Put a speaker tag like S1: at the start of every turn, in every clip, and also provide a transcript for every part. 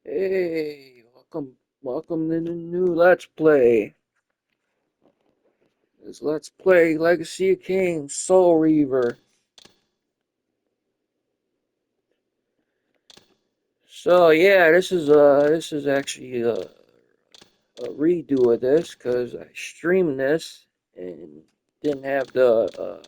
S1: Hey, welcome to the new Let's Play. This Let's Play Legacy of Kain, Soul Reaver. So yeah, this is actually a redo of this because I streamed this and didn't have the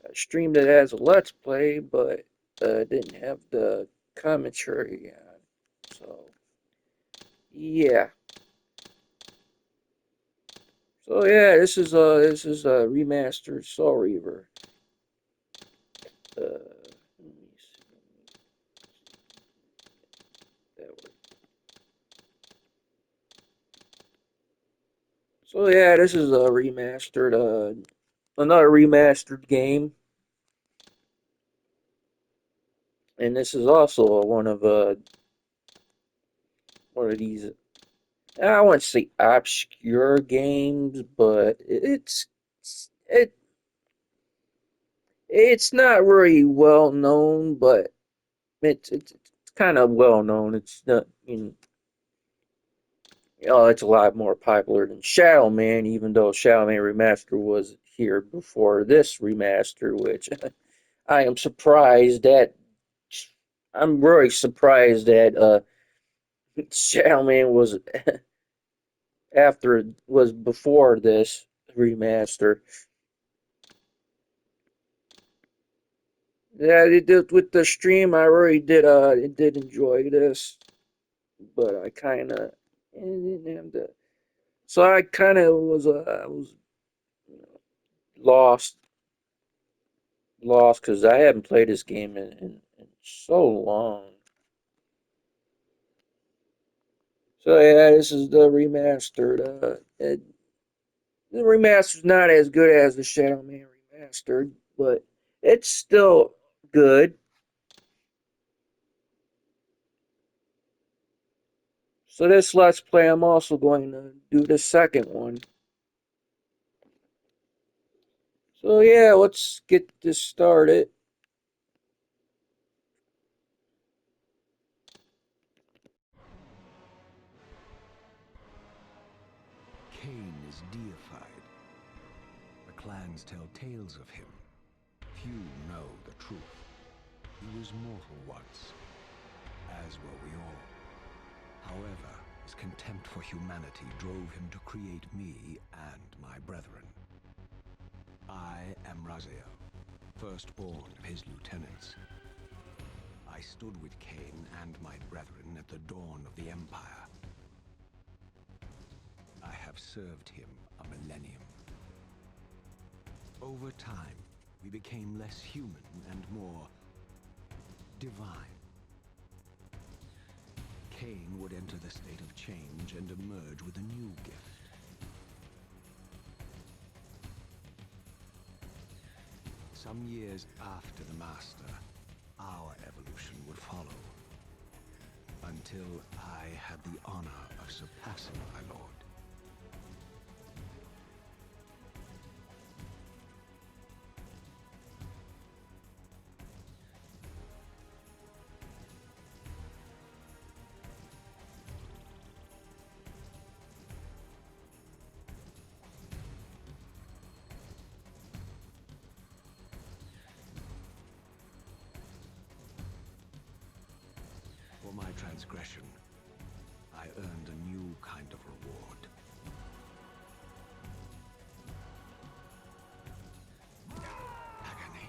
S1: I streamed it as a Let's Play, but didn't have the commentary on. So yeah, so yeah, this is a remastered Soul Reaver. Let me see. So yeah, this is a remastered, another remastered game, and this is also one of these. I wouldn't say obscure games, but it it's not really well known, but it's kind of well known. It's not, it's a lot more popular than Shadow Man, even though Shadow Man Remaster was here before this remaster, which I am surprised that I'm really surprised that Shadow Man was was before this remaster. Yeah, it did with the stream. I really did enjoy this, but I kind of didn't have the. So I kind of was you know, lost lost because I haven't played this game in so long. So yeah, this is the remastered. The remaster's not as good as the Shadow Man remastered, but it's still good. So this Let's Play, I'm also going to do the second one. So yeah, let's get this started.
S2: Kain is deified. The clans tell tales of him. Few know the truth. He was mortal once, as were we all. However, his contempt for humanity drove him to create me and my brethren. I am Raziel, firstborn of his lieutenants. I stood with Kain and my brethren at the dawn of the Empire. I have served him a millennium. Over time, we became less human and more divine. Kain would enter the state of change and emerge with a new gift. Some years after the Master, our evolution would follow. Until I had the honor of surpassing my lord. For my transgression, I earned a new kind of reward. Agony.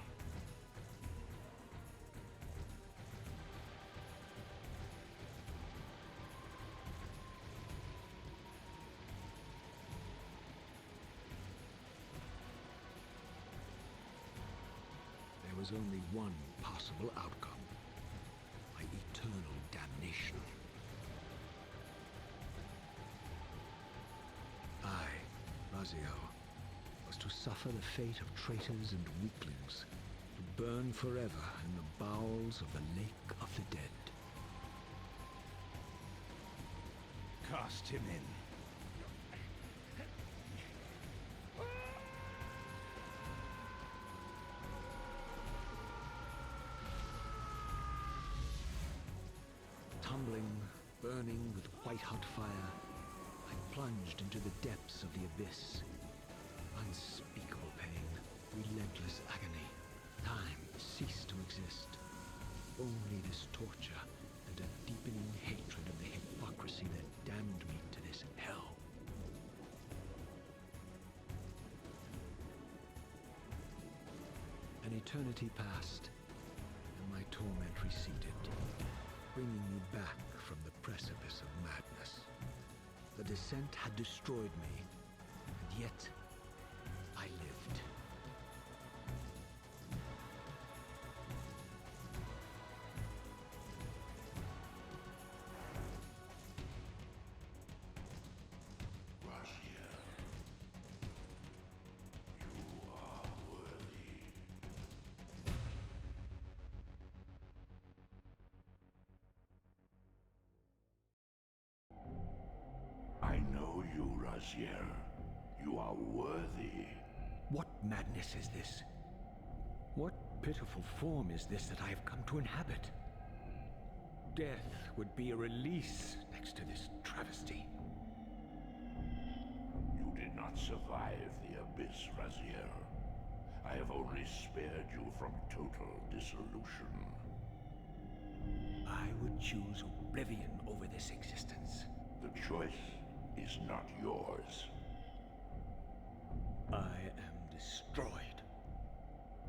S2: There was only one possible outcome. My eternal damnation. I, Raziel, was to suffer the fate of traitors and weaklings, to burn forever in the bowels of the Lake of the Dead.
S3: Cast him in.
S2: Tumbling, burning with white-hot fire, I plunged into the depths of the abyss. Unspeakable pain, relentless agony. Time ceased to exist. Only this torture and a deepening hatred of the hypocrisy that damned me to this hell. An eternity passed, and my torment receded, bringing me back from the precipice of madness. The descent had destroyed me, and yet I lived.
S3: I know you, Raziel. You are worthy.
S2: What madness is this? What pitiful form is this that I have come to inhabit? Death would be a release next to this travesty.
S3: You did not survive the abyss, Raziel. I have only spared you from total dissolution.
S2: I would choose oblivion over this existence.
S3: The choice is not yours.
S2: I am destroyed.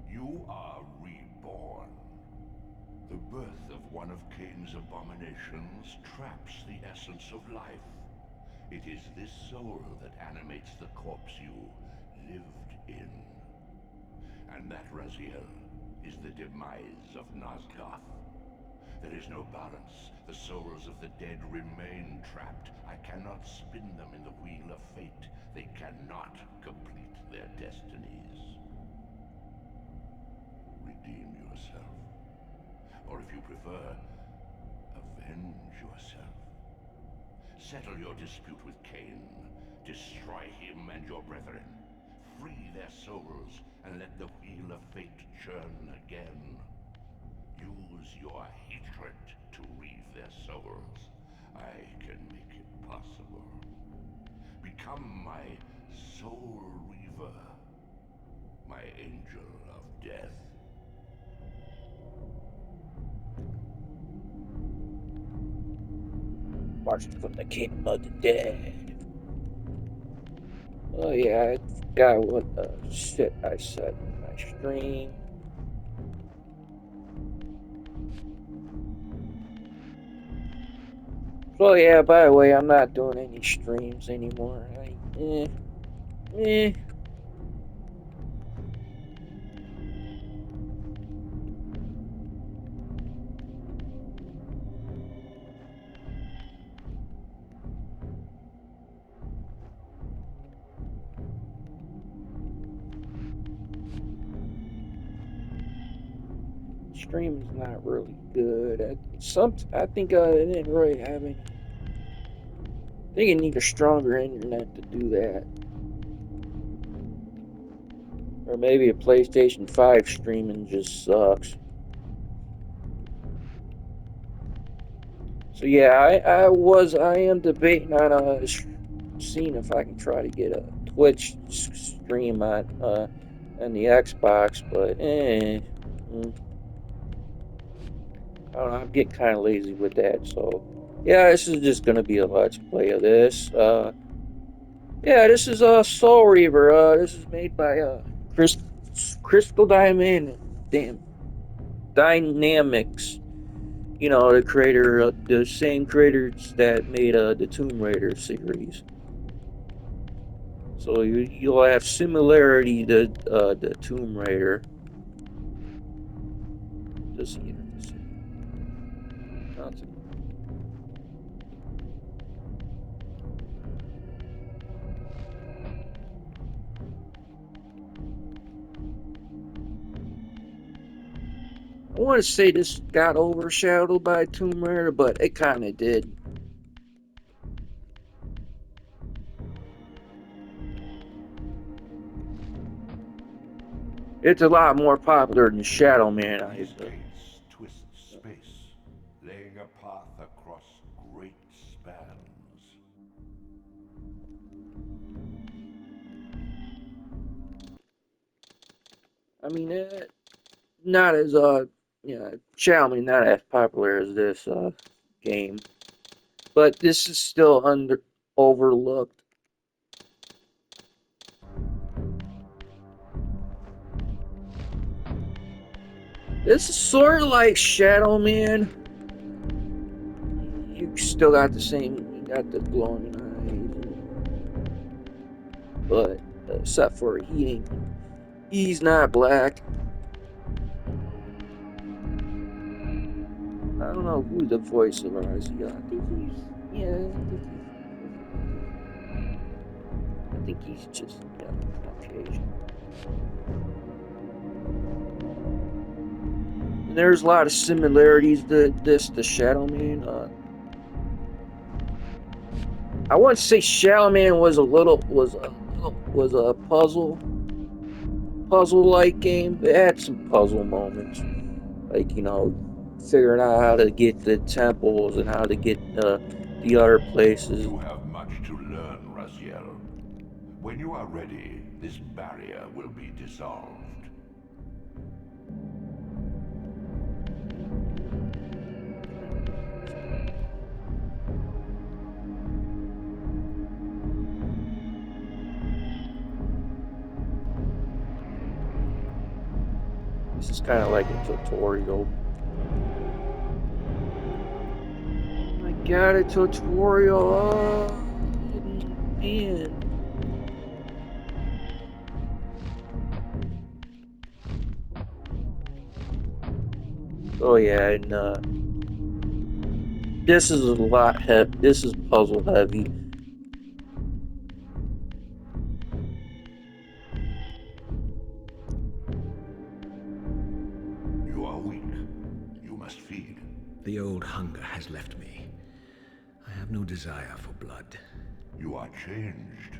S3: You are reborn. The birth of one of Kain's abominations traps the essence of life. It is this soul that animates the corpse you lived in. And that, Raziel, is the demise of Nosgoth. There is no balance. The souls of the dead remain trapped. I cannot spin them in the wheel of fate. They cannot complete their destinies. Redeem yourself. Or if you prefer, avenge yourself. Settle your dispute with Kain. Destroy him and your brethren. Free their souls and let the wheel of fate churn again. Use your hatred to reave their souls. I can make it possible. Become my soul reaver, my angel of death.
S1: Marched from the kingdom of the dead. Oh yeah, I forgot what the shit I said in my stream. So yeah, by the way, I'm not doing any streams anymore. Eh. Streaming's not really good. I think it didn't really have any. I think you need a stronger internet to do that. Or maybe a PlayStation 5 streaming just sucks. So yeah, I am debating on seeing if I can try to get a Twitch stream on the Xbox, but I don't know, I'm getting kind of lazy with that, so yeah, this is just gonna be a let's play of this. Yeah, this is Soul Reaver. This is made by Crystal Diamond, damn Dynamics. You know, the creator, the same creators that made the Tomb Raider series. So you'll have similarity to the Tomb Raider. Just you know, nothing. I want to say this got overshadowed by Tomb Raider, but it kind of did. It's a lot more popular than Shadow Man.
S3: These gates twist space, laying a path across
S1: I mean, not as Xiaomi not as popular as this game, but this is still overlooked. This is sort of like Shadow Man. You still got the same, you got the glowing eyes, but except for he's not black. I don't know who the voice of Ozzy. I think he's just Caucasian. And there's a lot of similarities to Shadow Man. I wouldn't say Shadow Man was a puzzle like game. It had some puzzle moments, like figuring out how to get the temples and how to get the other places.
S3: You have much to learn, Raziel. When you are ready, this barrier will be dissolved.
S1: This is kind of like a tutorial. I got a tutorial. Oh, man. Oh yeah, and this is a lot heavy. This is puzzle heavy.
S3: You are weak. You must feed.
S2: The old hunger has left me. I have no desire for blood.
S3: You are changed.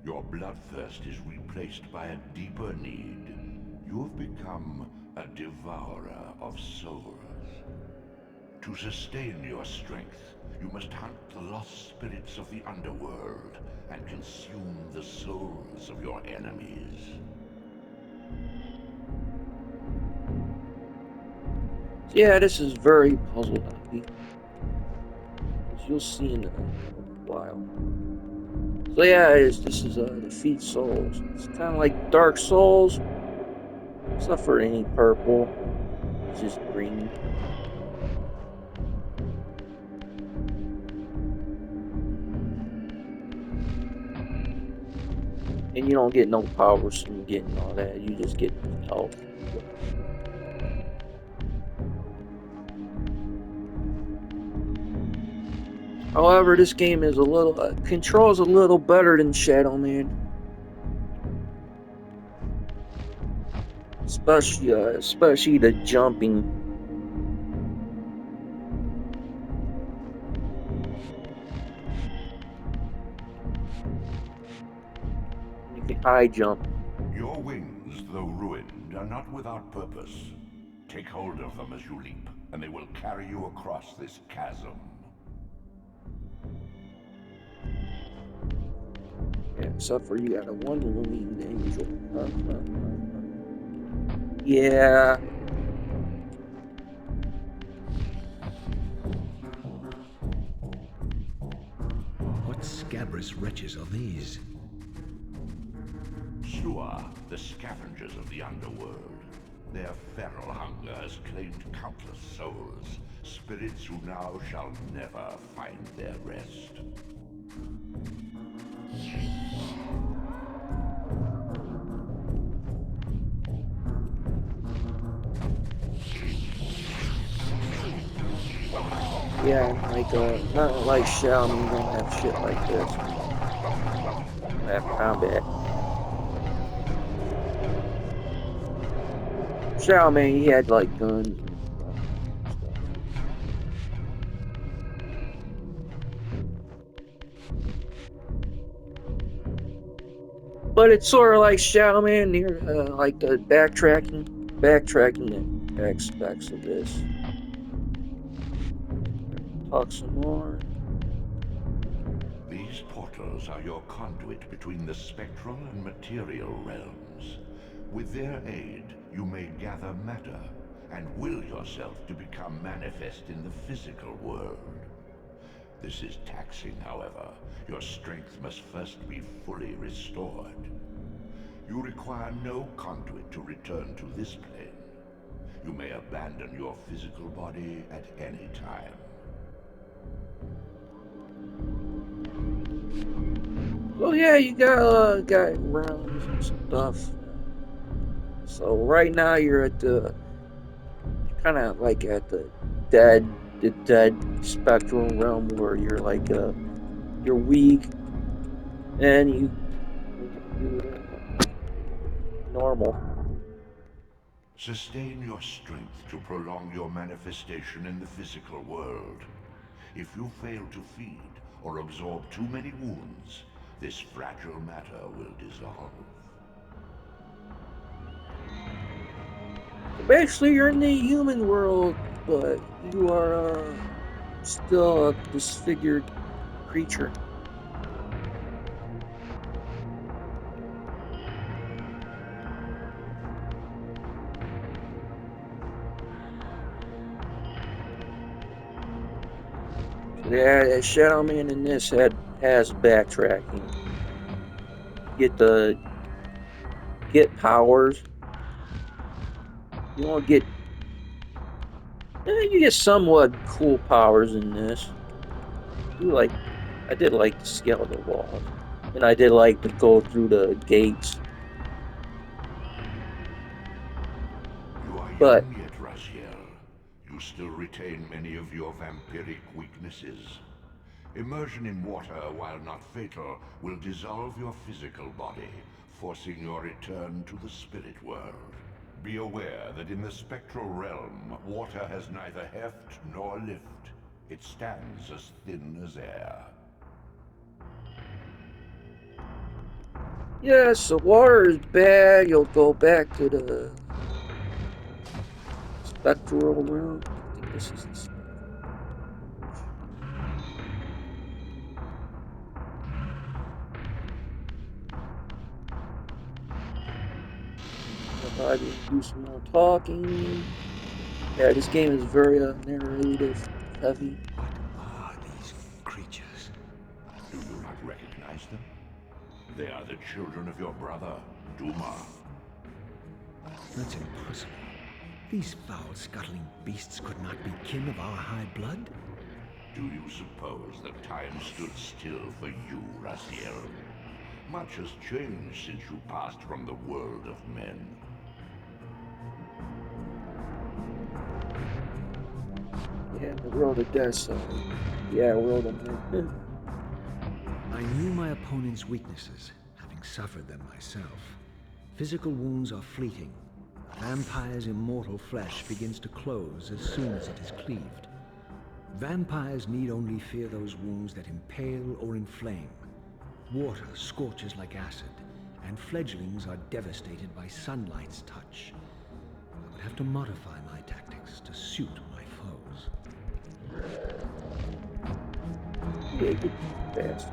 S3: Your bloodthirst is replaced by a deeper need. You have become a devourer of souls. To sustain your strength, you must hunt the lost spirits of the underworld and consume the souls of your enemies.
S1: Yeah, this is very puzzle heavy, as you'll see in a while. So yeah, this is defeat souls. It's kind of like Dark Souls, except for any purple. It's just green. And you don't get no powers from getting all that. You just get health. However, this game is a little controls a little better than Shadow Man, especially the jumping. You can high jump.
S3: Your wings, though ruined, are not without purpose. Take hold of them as you leap, and they will carry you across this chasm.
S1: Yeah, except for you got a one winged angel. Yeah.
S2: What scabrous wretches are these?
S3: Shua, the scavengers of the underworld. Their feral hunger has claimed countless souls, spirits who now shall never find their rest.
S1: Yeah, like not like Xiaomi don't have shit like this. They have combat. Xiaomi, he had like guns and stuff. But it's sort of like Xiaomi near like the backtracking aspects of this. Talk some more.
S3: These portals are your conduit between the spectral and material realms. With their aid, you may gather matter and will yourself to become manifest in the physical world. This is taxing, however. Your strength must first be fully restored. You require no conduit to return to this plane. You may abandon your physical body at any time.
S1: Well, yeah, you got realms and stuff. So right now you're at the kind of like at the dead spectral realm where you're like you're weak and you're normal.
S3: Sustain your strength to prolong your manifestation in the physical world. If you fail to feed or absorb too many wounds, this fragile matter will dissolve.
S1: So basically, you're in the human world, but you are still a disfigured creature. Yeah, Shadow Man in this has backtracking. Get the get powers. You won't get. You get somewhat cool powers in this. I did like to scale the walls, and I did like to go through the gates.
S3: You are
S1: But
S3: young yet, Raziel. You still retain many of your vampiric weaknesses. Immersion in water, while not fatal, will dissolve your physical body, forcing your return to the spirit world. Be aware that in the spectral realm, water has neither heft nor lift. It stands as thin as air.
S1: yeah, so water is bad. You'll go back to the spectral realm. I think this is the I'll probably do some more talking. Yeah, this game is very narrative heavy.
S2: What are these creatures?
S3: Do you not recognize them? They are the children of your brother, Duma.
S2: That's impossible. These foul-scuttling beasts could not be kin of our high blood?
S3: Do you suppose that time stood still for you, Raziel? Much has changed since you passed from the world of men.
S1: Yeah, the world of death, so yeah, world of men.
S2: I knew my opponent's weaknesses, having suffered them myself. Physical wounds are fleeting. A vampire's immortal flesh begins to close as soon as it is cleaved. Vampires need only fear those wounds that impale or inflame. Water scorches like acid, and fledglings are devastated by sunlight's touch. I would have to modify my tactics to suit my foes.
S1: Yeah, get bastards.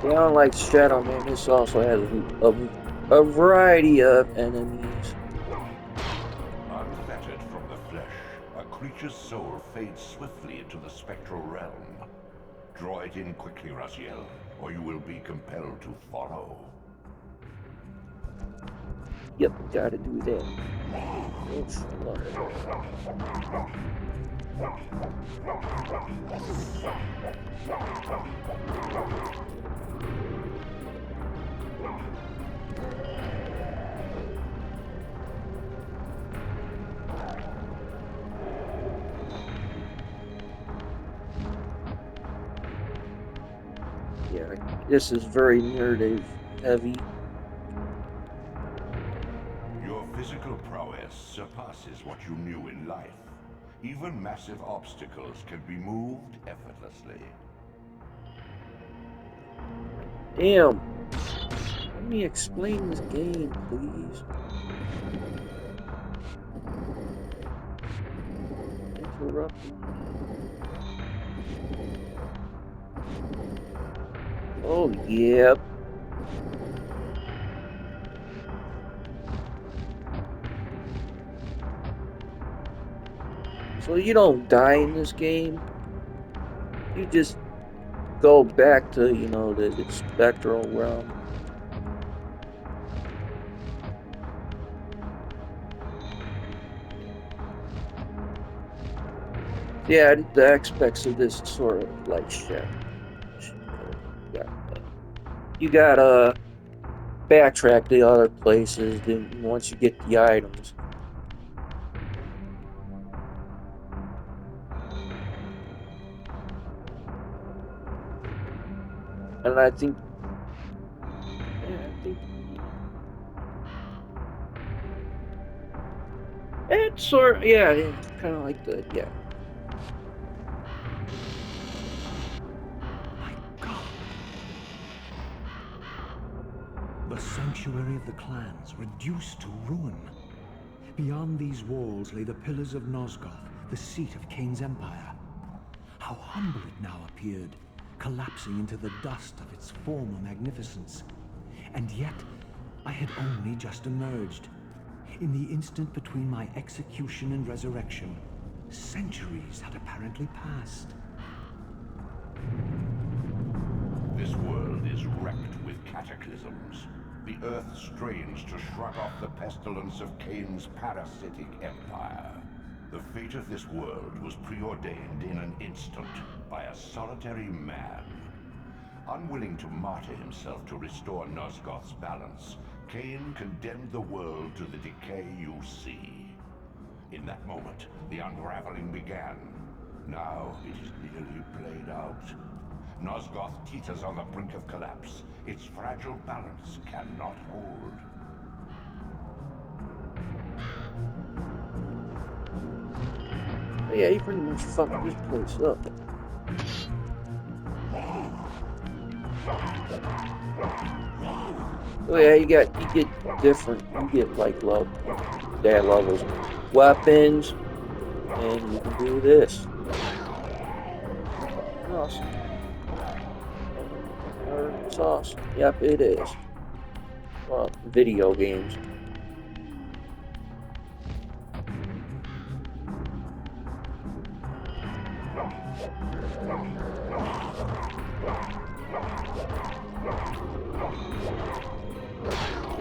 S1: Yeah, unlike Shadow Man, this also has a variety of enemies.
S3: Unfettered from the flesh, a creature's soul fades swiftly into the spectral realm. Draw it in quickly, Raziel, or you will be compelled to follow.
S1: Yep, gotta do that. Oh, shut up. Yeah, this is very narrative heavy.
S3: Your physical prowess surpasses what you knew in life. Even massive obstacles can be moved effortlessly.
S1: Damn. Let me explain this game, please. Interrupting. Oh, yep. So you don't die in this game. You just go back to, the spectral realm. Yeah, the aspects of this is sort of like Shadow. You gotta backtrack to other places. Then once you get the items, and I think, yeah, it's sort of, yeah, it's kind of like the, yeah.
S2: My God! The sanctuary of the clans reduced to ruin. Beyond these walls lay the pillars of Nosgoth, the seat of Kain's empire. How humble it now appeared, collapsing into the dust of its former magnificence. And yet, I had only just emerged. In the instant between my execution and resurrection, centuries had apparently passed.
S3: This world is wrecked with cataclysms. The earth strains to shrug off the pestilence of Kain's parasitic empire. The fate of this world was preordained in an instant by a solitary man. Unwilling to martyr himself to restore Nosgoth's balance, Kain condemned the world to the decay you see. In that moment, the unraveling began. Now it is nearly played out. Nosgoth teeters on the brink of collapse. Its fragile balance cannot hold.
S1: But yeah, you pretty much fucked this place up. Oh yeah, you get different. You get like that levels, weapons, and you can do this. Awesome. It's awesome. Yep, it is. Well, video games.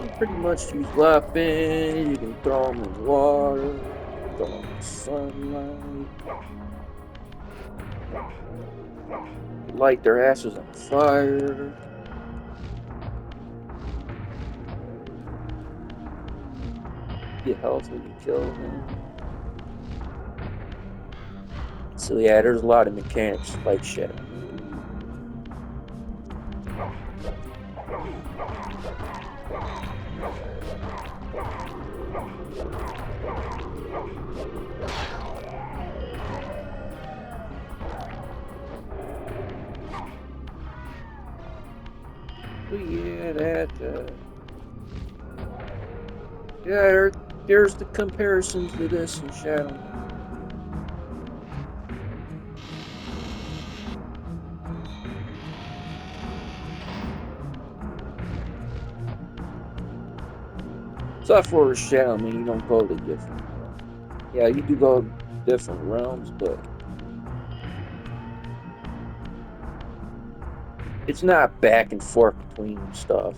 S1: You pretty much use weapons. You can throw them in water. You can throw them in sunlight. Light their asses on fire. Get health when you kill them. So yeah, there's a lot of mechanics like Shadow. But yeah, yeah, there's the comparisons to this in Shadow. Except for Shadow, I mean, you don't go to different realms. Yeah, you do go to different realms, but it's not back and forth between stuff.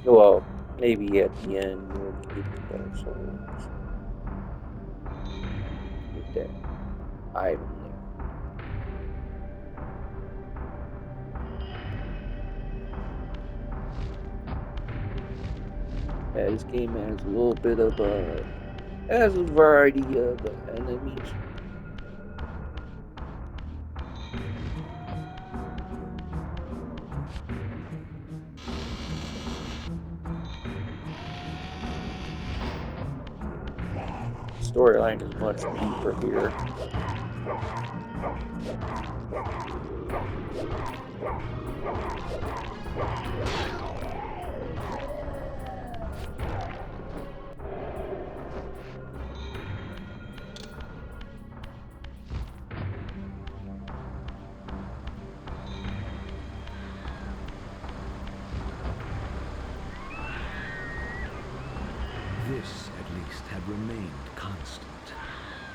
S1: Well, maybe at the end when you get the Dark Souls. Get that item there. Yeah, this game has a little bit of has a variety of enemies. Storyline is much deeper here.
S2: This, at least, had remained constant.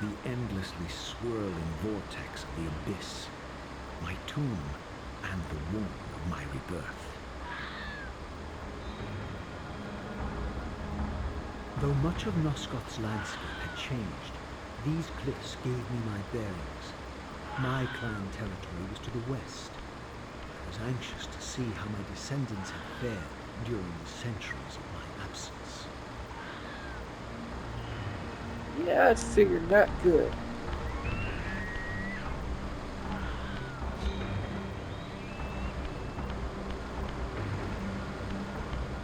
S2: the endlessly swirling vortex of the abyss, my tomb, and the womb of my rebirth. Though much of Nosgoth's landscape had changed, these cliffs gave me my bearings. My clan territory was to the west. I was anxious to see how my descendants had fared during the centuries of my absence.
S1: Yeah, I figured not good.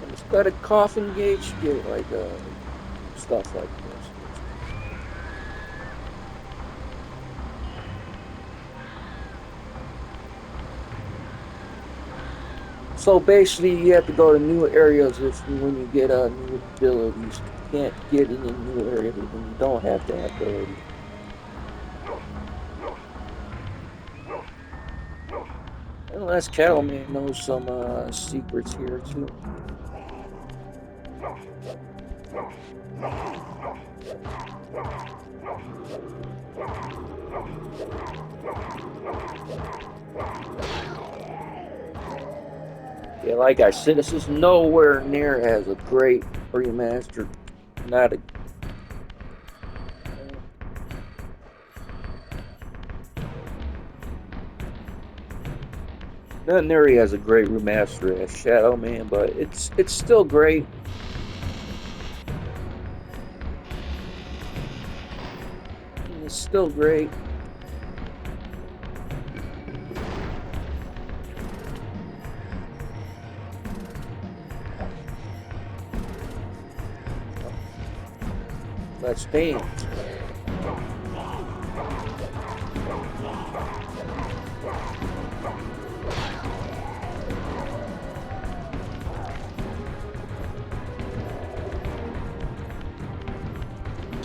S1: Instead of coffin gates, get like stuff like this. So basically, you have to go to new areas when you get new abilities. You can't get in a new area when you don't have that ability. Unless Cattleman knows some secrets here too. Yeah, like I said, this is nowhere near as a great remastered. Not a. Not nearly as a great remaster as Shadow Man, but it's still great. It's still great. Let's paint.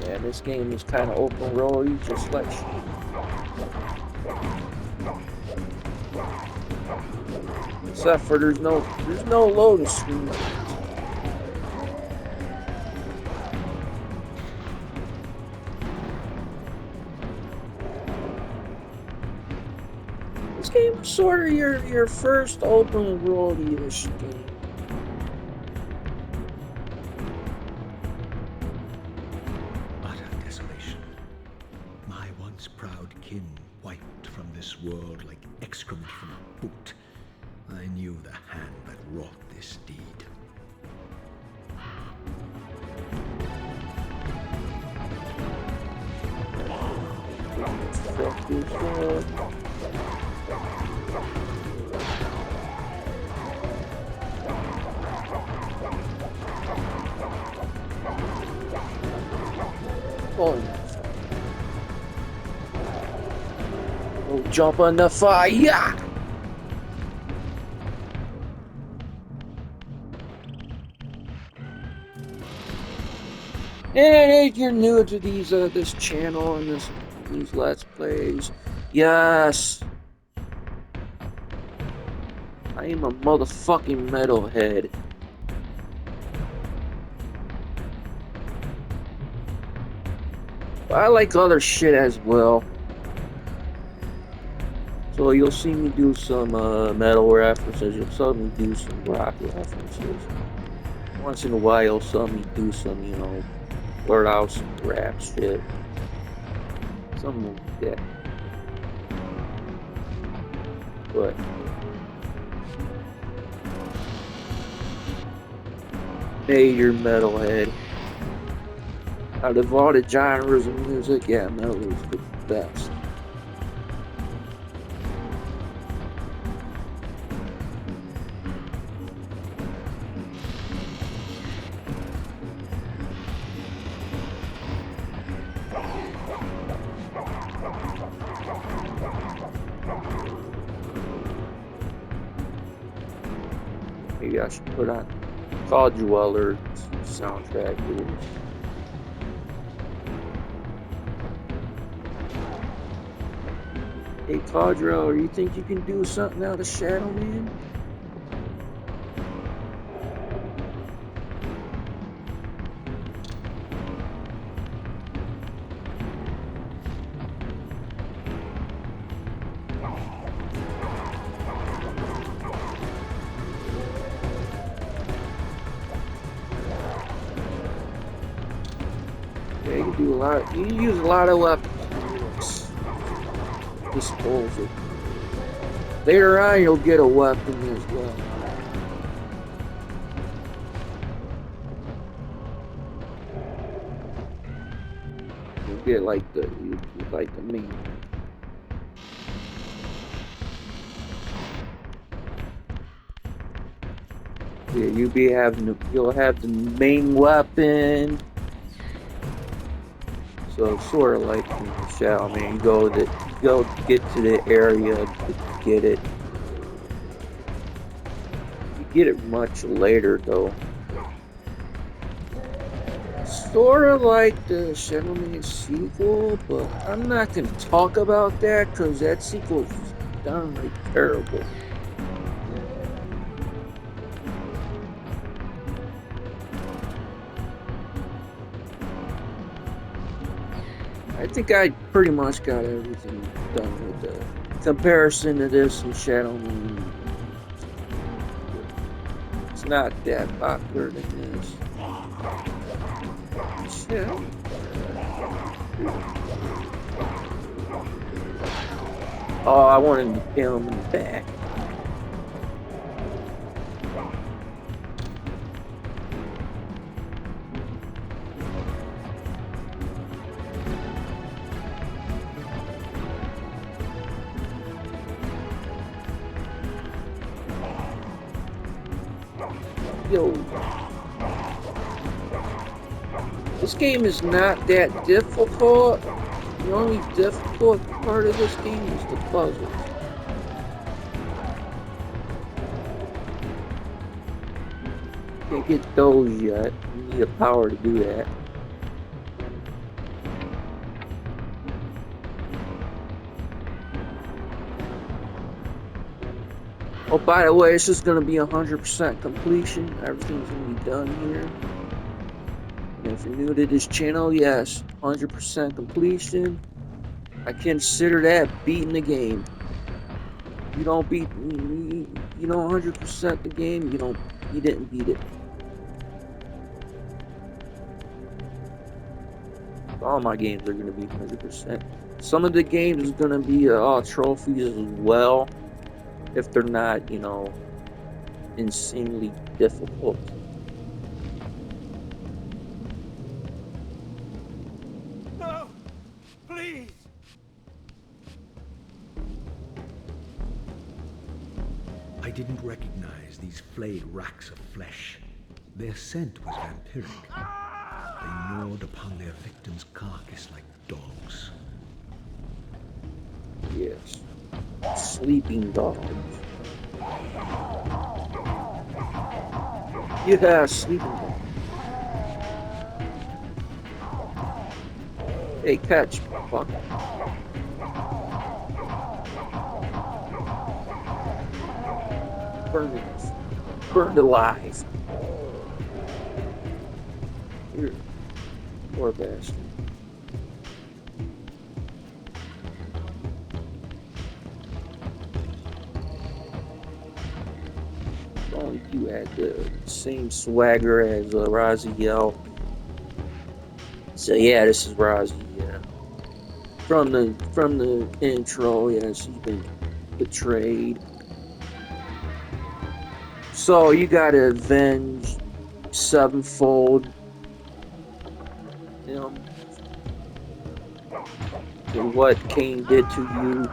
S1: Yeah, this game is kind of open road. You just like. Except for there's no loading screen. This game is sort of your first open world-ish game.
S2: Utter desolation. My once proud kin wiped from this world like excrement from a boot. I knew the hand that wrought this deed.
S1: Fuck this one. Oh, jump on the fire! Yeah! And if you're new to these this channel and these let's plays, yes, I am a motherfucking metalhead. But I like other shit as well. So you'll see me do some metal references. You'll see me do some rock references. Once in a while, you'll see me do some, blurt out some rap shit. Something like that. But major metalhead. Out of all the genres of music, yeah, metal is the best. Maybe I should put on Call Dweller soundtrack here. Hey Caudrell, you think you can do something out of Shadow Man? Yeah, you can do a lot. You can use a lot of weapons. Disposal. Later on, you'll get a weapon as well. You'll get like the main. Yeah, you'll have the main weapon. So sort of like in the Shadow, man. You go get to the area to get it. You get it much later though. Sort of like the Shadow Man sequel, but I'm not gonna talk about that because that sequel is downright terrible. I think I pretty much got everything done with the comparison to this and Shadow Moon. It's not that popular than this. Shit. Oh, I wanted to kill him in the back. Yo. This game is not that difficult. The only difficult part of this game is the puzzles. Can't get those yet. You need a power to do that. Oh, by the way, it's just gonna be 100% completion. Everything's gonna be done here. And if you're new to this channel, yes, 100% completion. I consider that beating the game. You don't 100% the game, you didn't beat it. All my games are gonna be 100%. Some of the games is gonna be all trophies as well, if they're not, insanely difficult.
S2: No! Please! I didn't recognize these flayed racks of flesh. Their scent was vampiric. They gnawed upon their victim's carcass like dogs.
S1: Yes. Sleeping dogs. Yeah, sleeping dogs. Hey, catch, fuck. Burned alive. Here, poor bastard. Only you had the same swagger as Raziel. So yeah, this is Razi. Yeah, from the intro, yeah, she's been betrayed. So you gotta avenge sevenfold him and what Kain did to you.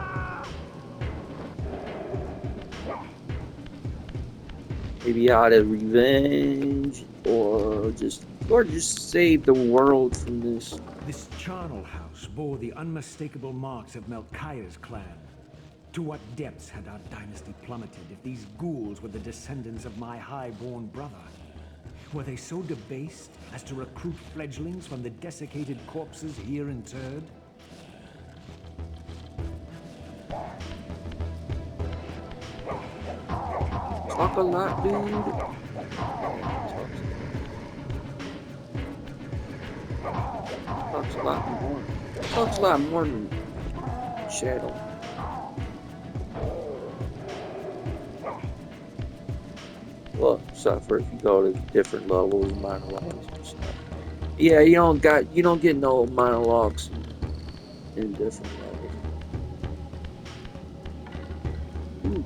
S1: Maybe out of revenge, or just save the world from this.
S2: This charnel house bore the unmistakable marks of Melchiah's clan. To what depths had our dynasty plummeted if these ghouls were the descendants of my high-born brother? Were they so debased as to recruit fledglings from the desiccated corpses here interred?
S1: Talk a lot, dude. Talks a lot more. Talks a lot more than Shadow. Well, except for if you go to different levels, monologues and stuff. Yeah, you don't get no monologues in different levels. Ooh.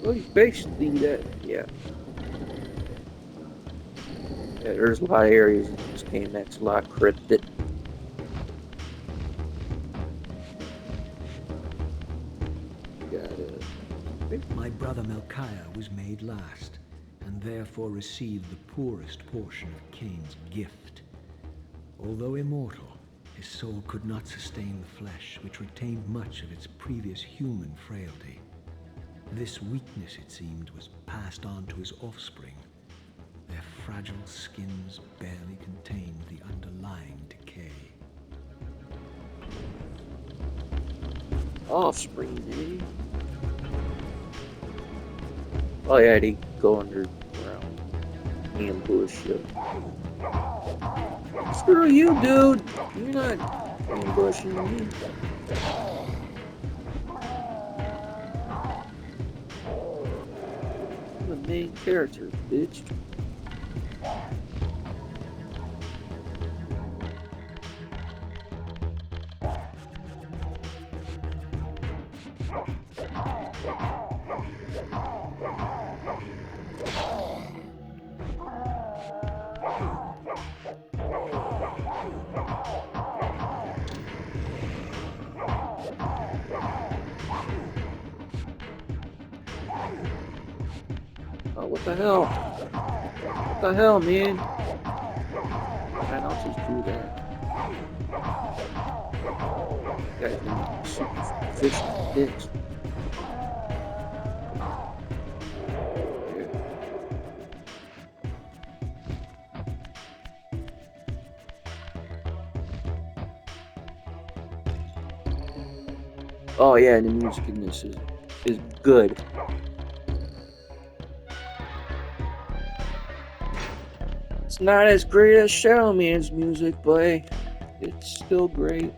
S1: Well, basically that, yeah. Yeah, there's a lot of areas in this game that's a lot cryptic. You gotta.
S2: My brother Melchiah was made last, and therefore received the poorest portion of Kain's gift. Although immortal, his soul could not sustain the flesh, which retained much of its previous human frailty. This weakness, it seemed, was passed on to his offspring. Their fragile skins barely contained the underlying decay.
S1: Offspring, eh? Oh yeah, they go underground, ambush you. Screw you, dude! You're not ambushing me. I'm the main character, bitch. Oh, what the hell? What the hell, man? Man, I'll just do that. You guys are super fishing dicks. Yeah. Oh yeah, and the music in this is good. It's not as great as Shadow Man's music, but it's still great.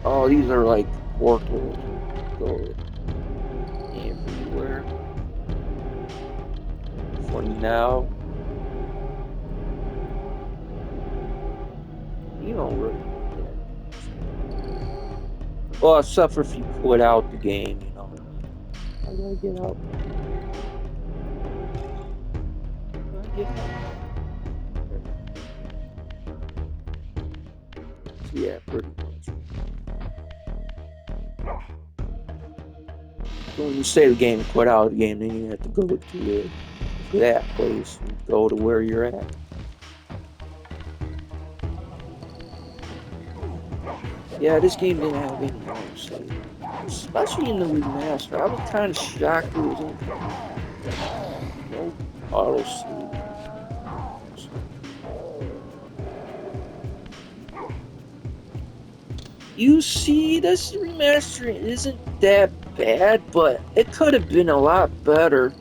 S1: Oh, these are like portals. Go everywhere. For now, you don't really need that. Well, except for if you quit out the game, you know. I gotta get out. I get out. So yeah, pretty much. So when you save the game and quit out the game, then you have to go to that place and go to where you're at. Yeah, this game didn't have any auto save, especially in the remaster. I was kind of shocked it was in no auto save. You see, this remaster isn't that bad, but it could have been a lot better.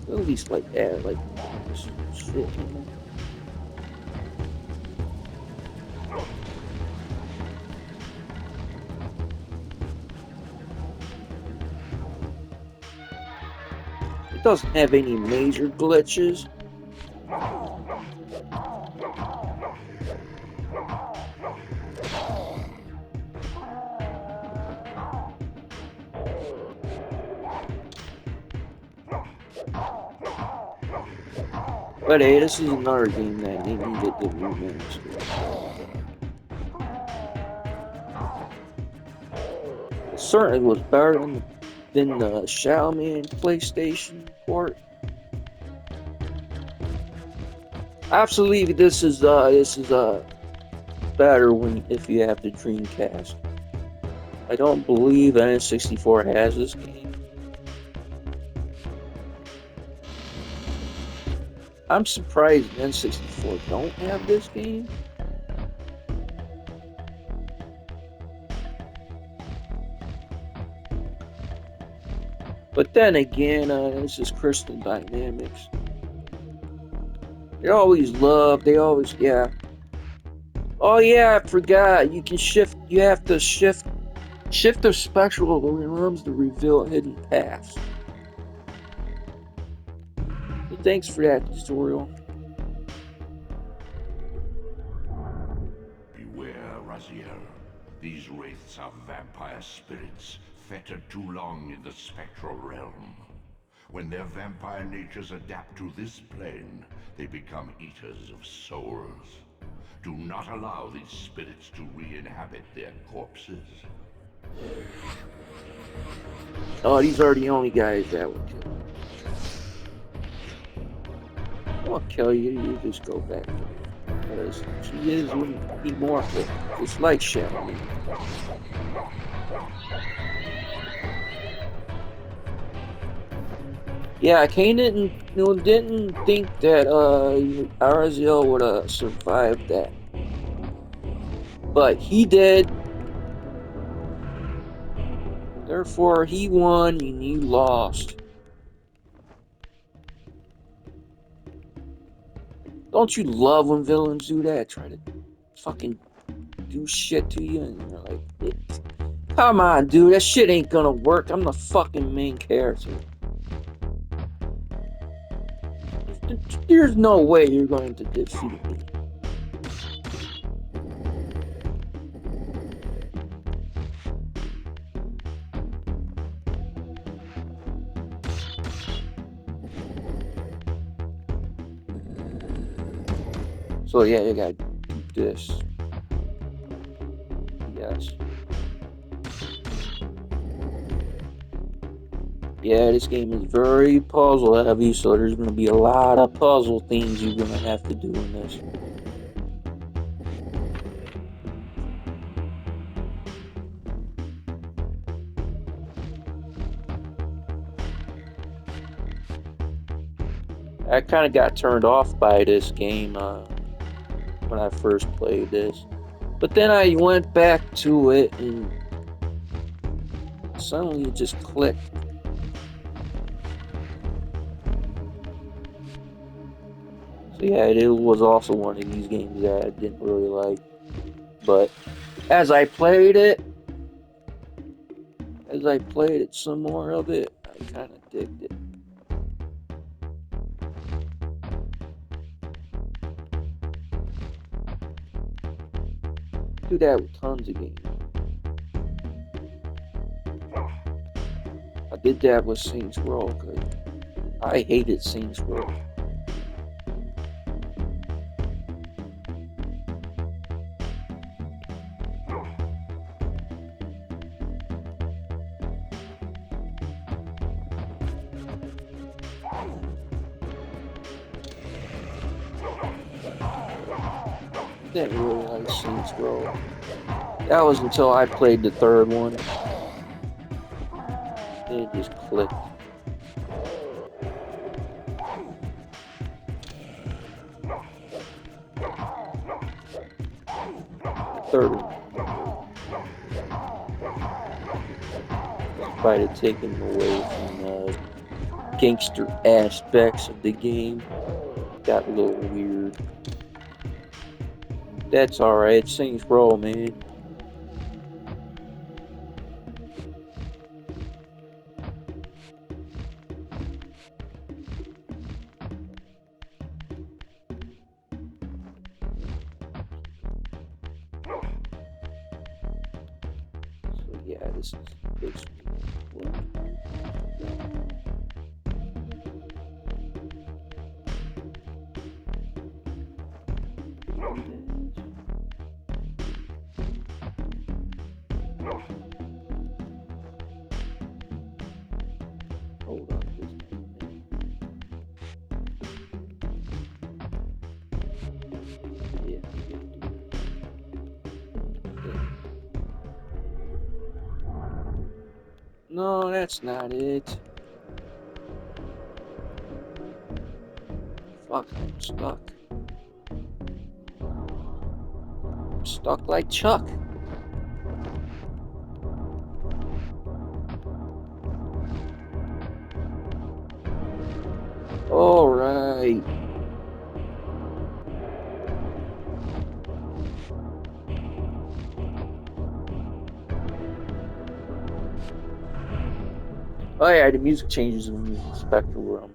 S1: At least like that, like shit. It doesn't have any major glitches. But hey, this is another game that they needed to remaster. It certainly was better than the Xiaomi PlayStation port. Absolutely, this is better when if you have the Dreamcast. I don't believe N64 has this game. I'm surprised N64 don't have this game. But then again, this is Crystal Dynamics. They always, yeah. Oh yeah, I forgot. You can shift, you have to shift the special rooms to reveal hidden paths. So thanks for that tutorial.
S3: Beware, Raziel. These wraiths are vampire spirits, fettered too long in the spectral realm. When their vampire natures adapt to this plane, they become eaters of souls. Do not allow these spirits to re-inhabit their corpses.
S1: Oh, these are the only guys that will kill. I won't kill you, you just go back to her. Because she is immortal, just like Shadow. Yeah, Kain didn't think that Araziel would have survived that. But he did. Therefore, he won and you lost. Don't you love when villains do that? Try to fucking do shit to you and you're like, come on, dude, that shit ain't gonna work. I'm the fucking main character. There's no way you're going to defeat me. So yeah, you gotta do this. Yes. Yeah, this game is very puzzle heavy, so there's gonna be a lot of puzzle things you're gonna have to do in this. I kind of got turned off by this game when I first played this. But then I went back to it and suddenly it just clicked. So yeah, it was also one of these games that I didn't really like. But as I played it some more of it, I kind of digged it. Do that with tons of games. I did that with Saints Row because I hated Saints Row. Didn't really like Saints Row. That was until I played the third one. Then it just clicked. The third one. Despite it taking away from the gangster aspects of the game, got a little weird. That's alright, Saints Row, man. So yeah, this is basically what. Hold on just a minute. Yeah, yeah. No, that's not it. Fuck, I'm stuck. I'm stuck like Chuck. Alright. Oh yeah, the music changes when you inspect the room.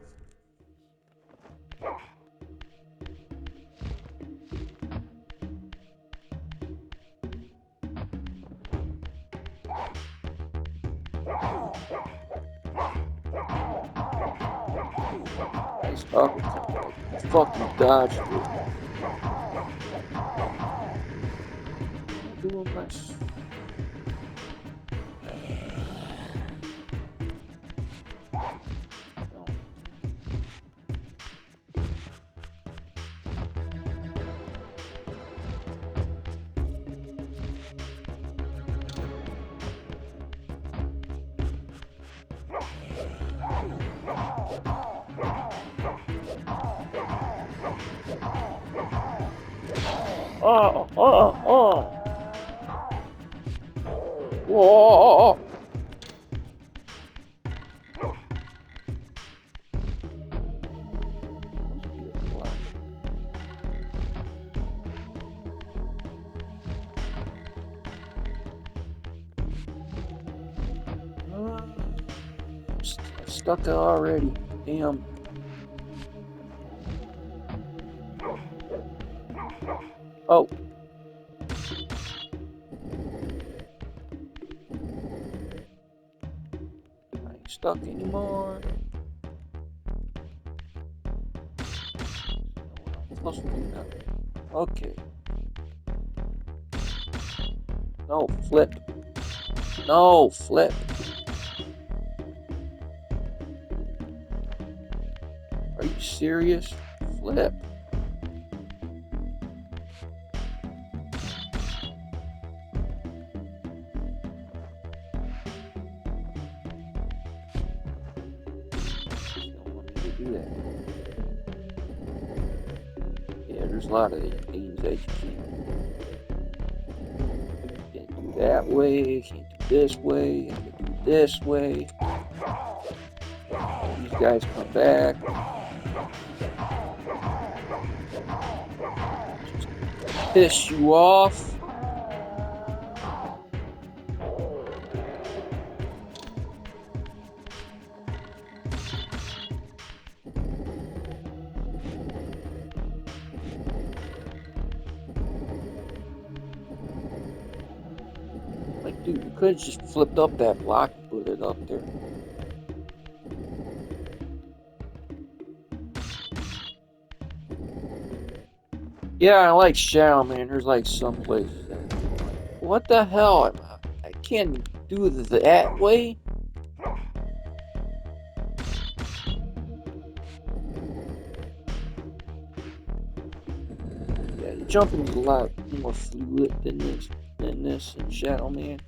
S1: Nice uppercut. Fucking dodged it. Doing nice. Oh, oh, oh. Whoa. Stuck already. Damn. Oh. I ain't stuck anymore. Okay. No, flip. No, flip. Are you serious? Flip. Don't want me to do that. Yeah, there's a lot of things that you can't do that way, can't do this way, can't do this way. These guys come back. Just piss you off. Like, dude, you could have just flipped up that block and put it up there. Yeah, I like Shadow, man. There's like some places that. What the hell? I can't do that way. Yeah, the jumping is a lot more fluid than this in Shadow, man.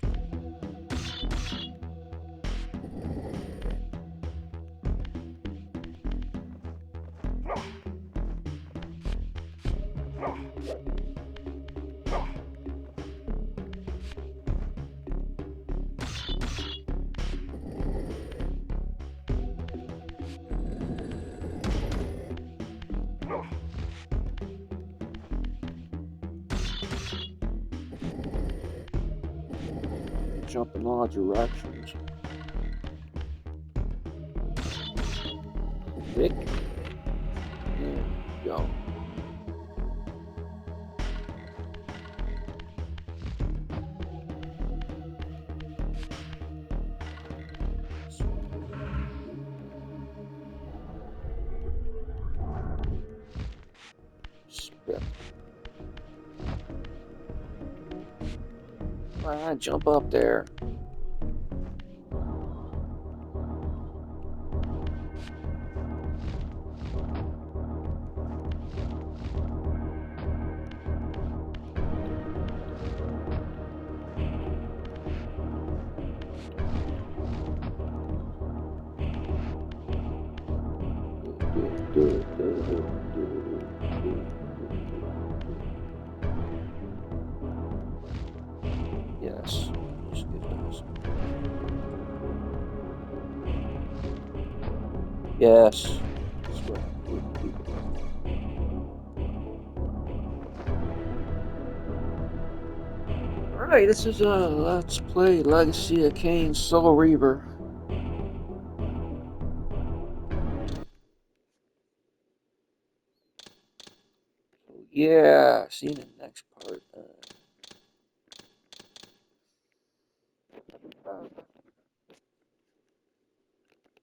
S1: Jump in all directions. Quick. There we go. Spit. Why not jump up there? Yes. Just get those. Yes. That's what I need to do. Alright, this is Let's Play Legacy of Kain Solo Reaver. So yeah, see you in the next part.